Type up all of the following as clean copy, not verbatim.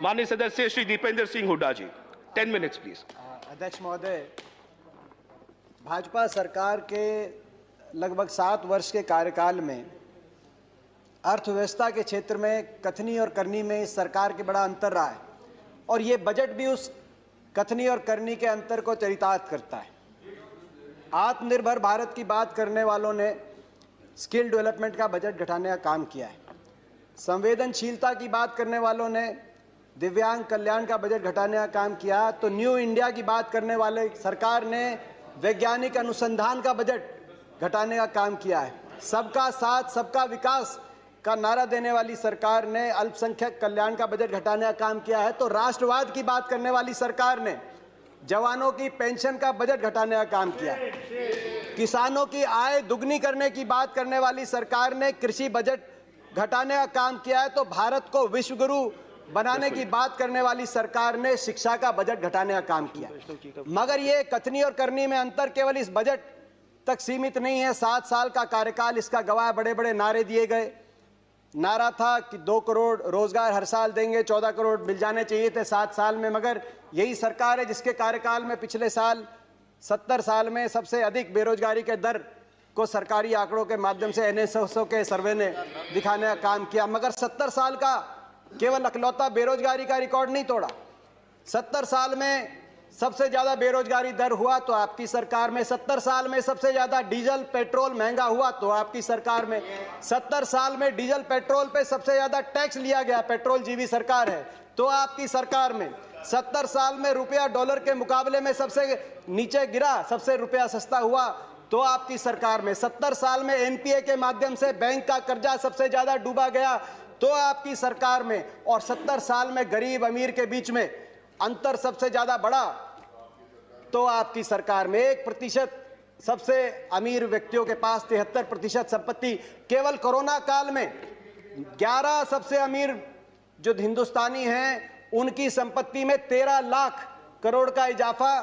माननीय सदस्य श्री दीपेंद्र सिंह हुड्डा जी, 10 minutes please. अध्यक्ष महोदय, भाजपा सरकार के लगभग 7 वर्ष के कार्यकाल में अर्थव्यवस्था के क्षेत्र में कथनी और करनी में इस सरकार के बड़ा अंतर रहा है और ये बजट भी उस कथनी और करनी के अंतर को चरितार्थ करता है। आत्मनिर्भर भारत की बात करने वालों ने स्किल डेवलपमेंट का बजट घटाने का काम किया है। संवेदनशीलता की बात करने वालों ने दिव्यांग कल्याण का बजट घटाने का काम किया, तो न्यू इंडिया की बात करने वाले सरकार ने वैज्ञानिक अनुसंधान का बजट घटाने का काम किया है। सबका साथ सबका विकास का नारा देने वाली सरकार ने अल्पसंख्यक कल्याण का बजट घटाने का काम किया है। तो राष्ट्रवाद की बात करने वाली सरकार ने जवानों की पेंशन का बजट घटाने का काम किया। किसानों की आय दुगनी करने की बात करने वाली सरकार ने कृषि बजट घटाने का काम किया है। तो भारत को विश्व गुरु बनाने की बात करने वाली सरकार ने शिक्षा का बजट घटाने का काम किया। मगर ये कथनी और करनी में अंतर केवल इस बजट तक सीमित नहीं है। 7 साल का कार्यकाल इसका गवाह। बड़े बड़े नारे दिए गए। नारा था कि 2 करोड़ रोजगार हर साल देंगे, 14 करोड़ मिल जाने चाहिए थे 7 साल में। मगर यही सरकार है जिसके कार्यकाल में पिछले साल 70 साल में सबसे अधिक बेरोजगारी के दर को सरकारी आंकड़ों के माध्यम से NSSO के सर्वे ने दिखाने का काम किया। मगर 70 साल का केवल अकलौता बेरोजगारी का रिकॉर्ड नहीं तोड़ा। 70 साल में सबसे ज्यादा बेरोजगारी दर हुआ तो आपकी सरकार में। 70 साल में सबसे ज्यादा डीजल पेट्रोल महंगा हुआ तो आपकी सरकार में। 70 साल में डीजल पेट्रोल पे सबसे ज्यादा टैक्स लिया गया, पेट्रोल जीवी सरकार है, तो आपकी सरकार में। 70 साल में रुपया डॉलर के मुकाबले में सबसे नीचे गिरा, सबसे रुपया सस्ता हुआ तो आपकी सरकार में। 70 साल में NPA के माध्यम से बैंक का कर्जा सबसे ज्यादा डूबा गया तो आपकी सरकार में। और 70 साल में गरीब अमीर के बीच में अंतर सबसे ज्यादा बढ़ा तो आपकी सरकार में। 1% सबसे अमीर व्यक्तियों के पास 73% संपत्ति। केवल कोरोना काल में 11 सबसे अमीर जो हिंदुस्तानी हैं उनकी संपत्ति में 13 लाख करोड़ का इजाफा।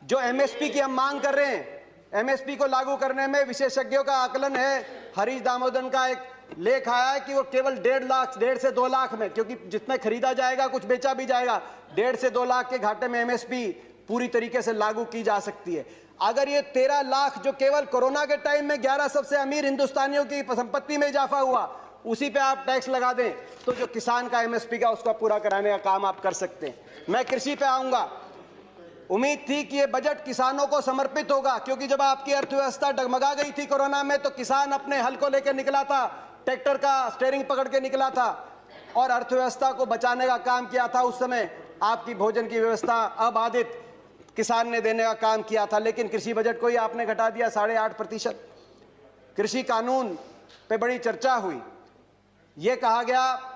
जो MSP की हम मांग कर रहे हैं, MSP को लागू करने में विशेषज्ञों का आकलन है, हरीश दामोदरन का एक लेख आया है कि वो केवल 1.5 से 2 लाख में, क्योंकि जितने खरीदा जाएगा कुछ बेचा भी जाएगा, 1.5 से 2 लाख के घाटे में MSP पूरी तरीके से लागू की जा सकती है। अगर ये 13 लाख जो केवल कोरोना के टाइम में 11 सबसे अमीर हिंदुस्तानियों की संपत्ति में इजाफा हुआ, उसी पे आप टैक्स लगा दें तो जो किसान का MSP का उसका पूरा कराने का काम आप कर सकते हैं। मैं कृषि पे आऊंगा। उम्मीद थी कि ये बजट किसानों को समर्पित होगा, क्योंकि जब आपकी अर्थव्यवस्था डगमगा गई थी कोरोना में तो किसान अपने हल को लेकर निकला था, ट्रैक्टर का स्टीयरिंग पकड़ के निकला था और अर्थव्यवस्था को बचाने का काम किया था। उस समय आपकी भोजन की व्यवस्था अबाधित किसान ने देने का काम किया था। लेकिन कृषि बजट को ही आपने घटा दिया 8.5%। कृषि कानून पे बड़ी चर्चा हुई। ये कहा गया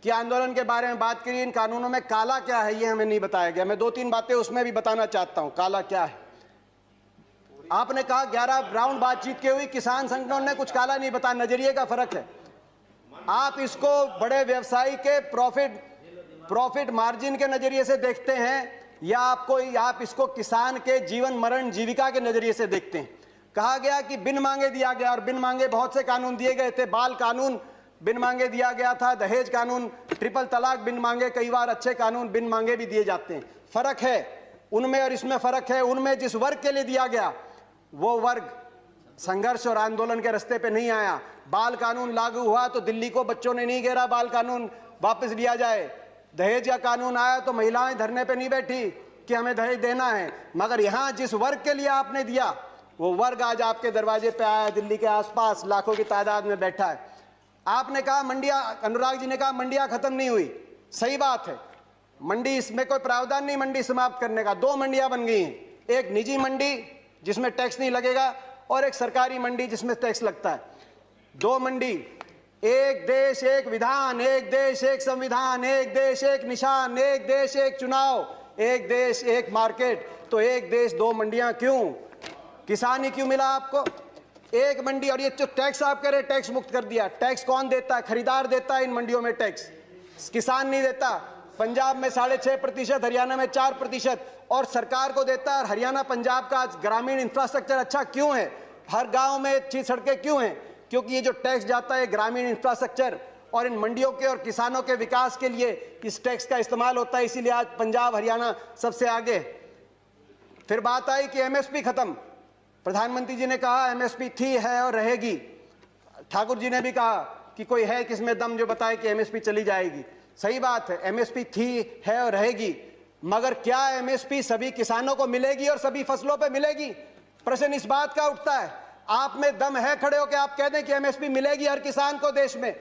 कि आंदोलन के बारे में बात करिए, इन कानूनों में काला क्या है ये हमें नहीं बताया गया। मैं 2-3 बातें उसमें भी बताना चाहता हूं, काला क्या है। आपने कहा 11 राउंड बातचीत की हुई, किसान संगठनों ने कुछ काला नहीं बताया। नजरिए का फर्क है। आप इसको बड़े व्यवसायी के प्रॉफिट मार्जिन के नजरिए से देखते हैं या आप इसको किसान के जीवन मरण जीविका के नजरिए से देखते हैं। कहा गया कि बिन मांगे दिया गया, और बिन मांगे बहुत से कानून दिए गए थे। बाल कानून बिन मांगे दिया गया था, दहेज कानून, ट्रिपल तलाक बिन मांगे, कई बार अच्छे कानून बिन मांगे भी दिए जाते हैं। फर्क है उनमें और इसमें फर्क है। उनमें जिस वर्ग के लिए दिया गया वो वर्ग संघर्ष और आंदोलन के रास्ते पे नहीं आया। बाल कानून लागू हुआ तो दिल्ली को बच्चों ने नहीं घेरा बाल कानून वापस लिया जाए। दहेज का कानून आया तो महिलाएं धरने पे नहीं बैठी कि हमें दहेज देना है। मगर यहां जिस वर्ग के लिए आपने दिया वो वर्ग आज आपके दरवाजे पे आया, दिल्ली के आसपास लाखों की तादाद में बैठा है। आपने कहा मंडियां, अनुराग जी ने कहा मंडियां खत्म नहीं हुई। सही बात है, मंडी इसमें कोई प्रावधान नहीं मंडी समाप्त करने का। 2 मंडियां बन गई हैं, एक निजी मंडी जिसमें टैक्स नहीं लगेगा और एक सरकारी मंडी जिसमें टैक्स लगता है। 2 मंडी, एक देश एक विधान, एक देश एक संविधान, एक देश एक निशान, एक देश एक चुनाव, एक देश एक मार्केट। तो एक देश 2 मंडियां क्यों? किसान ही क्यों मिला आपको? एक मंडी। और ये जो टैक्स आप कह रहे टैक्स मुक्त कर दिया, टैक्स कौन देता है? खरीदार देता है इन मंडियों में टैक्स, किसान नहीं देता। पंजाब में 6.5%, हरियाणा में 4% और सरकार को देता है। हरियाणा पंजाब का ग्रामीण इंफ्रास्ट्रक्चर अच्छा क्यों है? हर गांव में अच्छी सड़कें क्यों हैं? क्योंकि ये जो टैक्स जाता है ग्रामीण इंफ्रास्ट्रक्चर और इन मंडियों के और किसानों के विकास के लिए इस टैक्स का इस्तेमाल होता है, इसीलिए आज पंजाब हरियाणा सबसे आगे। फिर बात आई कि एमएसपी खत्म। प्रधानमंत्री जी ने कहा एमएसपी थी, है और रहेगी। ठाकुर जी ने भी कहा कि कोई है किसमें दम जो बताए कि एमएसपी चली जाएगी। सही बात है, एमएसपी थी, है और रहेगी, मगर क्या एमएसपी सभी किसानों को मिलेगी और सभी फसलों पे मिलेगी? प्रश्न इस बात का उठता है। आप में दम है खड़े होकर आप कह दें कि एमएसपी मिलेगी हर किसान को देश में?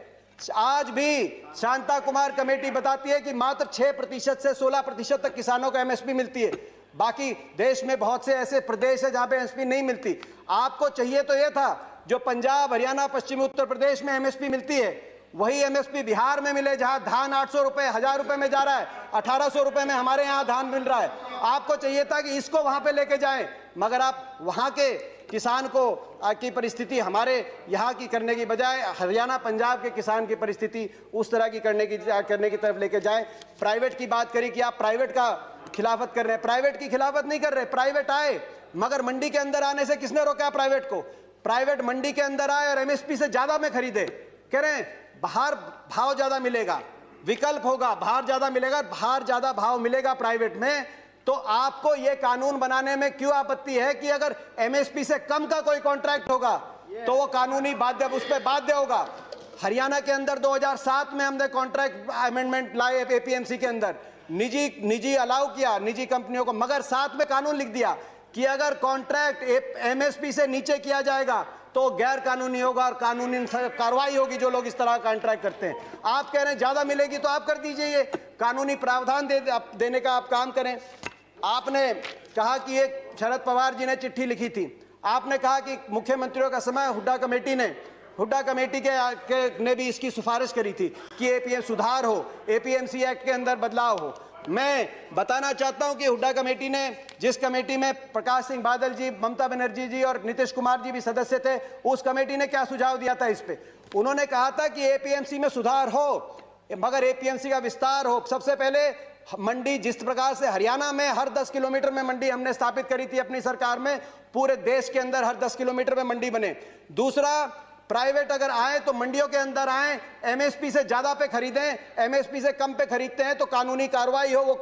आज भी शांता कुमार कमेटी बताती है कि मात्र 6% से 16% तक किसानों को एमएसपी मिलती है। बाकी देश में बहुत से ऐसे प्रदेश है जहां पे एमएसपी नहीं मिलती। आपको चाहिए तो यह था जो पंजाब हरियाणा पश्चिमी उत्तर प्रदेश में एमएसपी मिलती है वही एमएसपी बिहार में मिले, जहां धान 800 रुपए 1000 रुपए में जा रहा है, 1800 रुपए में हमारे यहाँ धान मिल रहा है। आपको चाहिए था कि इसको वहां पे लेके जाएं, मगर आप वहां के किसान को की परिस्थिति हमारे यहाँ की करने की बजाय हरियाणा पंजाब के किसान की परिस्थिति उस तरह की करने की तरफ लेके जाएं। प्राइवेट की बात करी कि आप प्राइवेट का खिलाफत कर रहे हैं। प्राइवेट की खिलाफत नहीं कर रहे, प्राइवेट आए, मगर मंडी के अंदर आने से किसने रोका प्राइवेट को? प्राइवेट मंडी के अंदर आए और एमएसपी से ज्यादा में खरीदे। कह रहे हैं बाहर भाव ज्यादा मिलेगा, विकल्प होगा, बाहर ज्यादा मिलेगा, बाहर ज्यादा भाव मिलेगा प्राइवेट में। तो आपको यह कानून बनाने में क्यों आपत्ति है कि अगर एमएसपी से कम का कोई कॉन्ट्रैक्ट होगा तो वो कानूनी बाध्य, उस पर बाध्य होगा। हरियाणा के अंदर 2007 में हमने कॉन्ट्रैक्ट अमेंडमेंट लाए एपीएमसी के अंदर, निजी अलाउ किया निजी कंपनियों को, मगर साथ में कानून लिख दिया कि अगर कॉन्ट्रैक्ट एमएसपी से नीचे किया जाएगा तो गैर कानूनी होगा और कानूनी कार्रवाई होगी जो लोग इस तरह का कॉन्ट्रैक्ट करते हैं। आप कह रहे हैं ज्यादा मिलेगी तो आप कर दीजिए, ये कानूनी प्रावधान देने का आप काम करें। आपने कहा कि एक शरद पवार जी ने चिट्ठी लिखी थी, आपने कहा कि मुख्यमंत्रियों का समय हुड्डा कमेटी ने भी इसकी सिफारिश करी थी कि एपीएम सुधार हो, एपीएमसी एक्ट के अंदर बदलाव हो। मैं बताना चाहता हूं कि हुड्डा कमेटी ने, जिस कमेटी में प्रकाश सिंह बादल जी, ममता बनर्जी जी और नीतीश कुमार जी भी सदस्य थे, उस कमेटी ने क्या सुझाव दिया था इस पे? उन्होंने कहा था कि एपीएमसी में सुधार हो मगर एपीएमसी का विस्तार हो। सबसे पहले मंडी, जिस प्रकार से हरियाणा में हर 10 किलोमीटर में मंडी हमने स्थापित करी थी अपनी सरकार में, पूरे देश के अंदर हर 10 किलोमीटर में मंडी बने। दूसरा, प्राइवेट अगर आए तो मंडियों के अंदर आए, एमएसपी से ज्यादा पे खरीदें, एमएसपी से कम पे खरीदते हैं तो कानूनी कार्रवाई हो, वो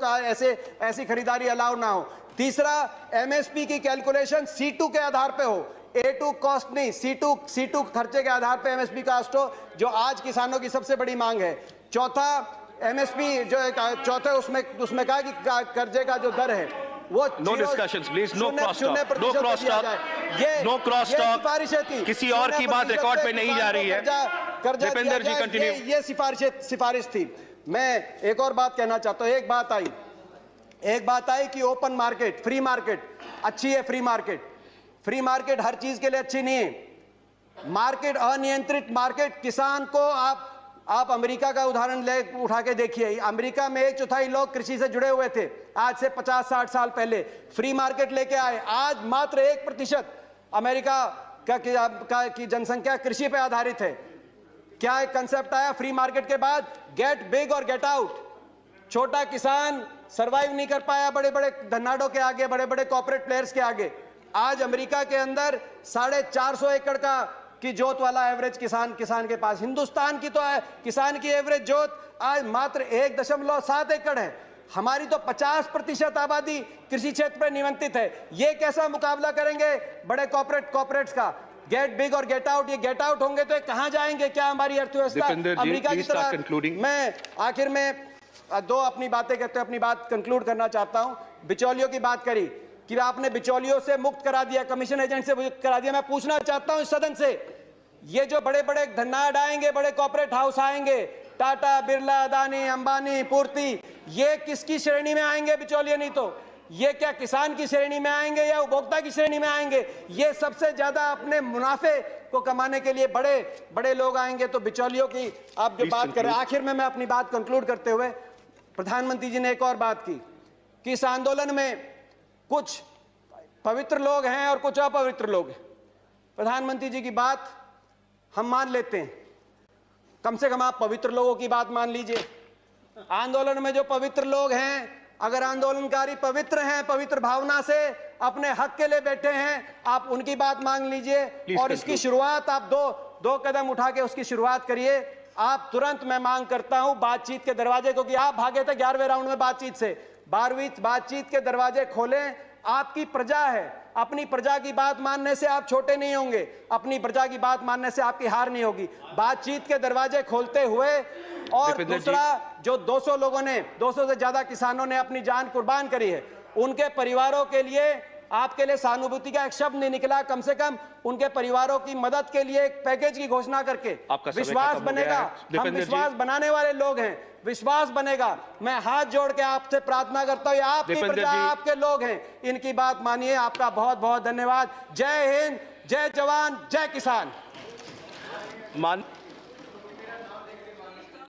ऐसी खरीदारी अलाउ ना हो। तीसरा, एमएसपी की कैलकुलेशन C2 के आधार पे हो, A2 कॉस्ट नहीं, C2 खर्चे के आधार पे एमएसपी कास्ट हो, जो आज किसानों की सबसे बड़ी मांग है। चौथा, एमएसपी जो चौथे उसमें कहा कि कर्जे का जो दर है वो no discussions please, no cross talk, no cross talk, no cross talk. किसी और की बात रिकॉर्ड पे नहीं जा रही है। दीपेंद्र जी कंटिन्यू। ये सिफारिश थी। मैं एक और बात कहना चाहता हूं। एक बात आई कि ओपन मार्केट, फ्री मार्केट अच्छी है। फ्री मार्केट हर चीज के लिए अच्छी नहीं है। मार्केट, अनियंत्रित मार्केट, किसान को आप अमेरिका का उदाहरण उठा के देखिए। अमेरिका में 1/4 लोग कृषि से जुड़े हुए थे आज से 50-60 साल पहले। फ्री मार्केट लेके आए, आज मात्र 1% अमेरिका की जनसंख्या कृषि पे आधारित है। क्या एक कंसेप्ट आया फ्री मार्केट के बाद? गेट बिग और गेट आउट। छोटा किसान सरवाइव नहीं कर पाया बड़े बड़े धन्नाडों के आगे, बड़े बड़े कॉर्पोरेट प्लेयर्स के आगे। आज अमेरिका के अंदर 450 एकड़ की जोत वाला एवरेज किसान के पास, हिंदुस्तान की तो किसान की एवरेज जोत आज मात्र 1.7 एकड़ है। हमारी तो 50% आबादी कृषि क्षेत्र पर निमंत्रित है। ये कैसा मुकाबला करेंगे बड़े कॉर्पोरेट्स का? गेट बिग और गेट आउट, ये गेट आउट होंगे तो कहां जाएंगे? क्या हमारी अर्थव्यवस्था अमेरिका की तरह? मैं आखिर में दो अपनी बातें कहते हुए अपनी बात कंक्लूड करना चाहता हूं। बिचौलियों की बात करी कि आपने बिचौलियों से मुक्त करा दिया, कमीशन एजेंट से मुक्त करा दिया। मैं पूछना चाहता हूं इस सदन से, ये जो बड़े बड़े धन्नाड आएंगे, बड़े कॉर्पोरेट हाउस आएंगे, टाटा, बिरला, अदानी, अंबानी, पूर्ति, ये किसकी श्रेणी में आएंगे? बिचौलिए नहीं तो ये क्या किसान की श्रेणी में आएंगे या उपभोक्ता की श्रेणी में आएंगे? ये सबसे ज्यादा अपने मुनाफे को कमाने के लिए बड़े बड़े लोग आएंगे। तो बिचौलियों की आप जो बात कर रहे हैं, आखिर में मैं अपनी बात कंक्लूड करते हुए, प्रधानमंत्री जी ने एक और बात की कि इस आंदोलन में कुछ पवित्र लोग हैं और कुछ अपवित्र लोग हैं। प्रधानमंत्री जी की बात हम मान लेते हैं, कम से कम आप पवित्र लोगों की बात मान लीजिए। आंदोलन में जो पवित्र लोग हैं, अगर आंदोलनकारी पवित्र हैं, पवित्र भावना से अपने हक के लिए बैठे हैं, आप उनकी बात मान लीजिए और इसकी शुरुआत आप दो कदम उठा के उसकी शुरुआत करिए। आप तुरंत, मैं मांग करता हूं, बातचीत के दरवाजे, क्योंकि आप भागे थे 11वें राउंड में बातचीत से, 12वीं बातचीत के दरवाजे खोलें। आपकी प्रजा है, अपनी प्रजा की बात मानने से आप छोटे नहीं होंगे, अपनी प्रजा की बात मानने से आपकी हार नहीं होगी। बातचीत के दरवाजे खोलते हुए, और दूसरा, जो 200 लोगों ने, 200 से ज्यादा किसानों ने अपनी जान कुर्बान करी है, उनके परिवारों के लिए आपके लिए सहानुभूति का एक शब्द नहीं निकला, कम से कम उनके परिवारों की मदद के लिए एक पैकेज की घोषणा करके विश्वास बनेगा। हम विश्वास बनाने वाले लोग हैं, विश्वास बनेगा। मैं हाथ जोड़ के आपसे प्रार्थना करता हूं, आपकी प्रजा, आपके लोग हैं, इनकी बात मानिए। आपका बहुत बहुत धन्यवाद। जय हिंद, जय जवान, जय किसान।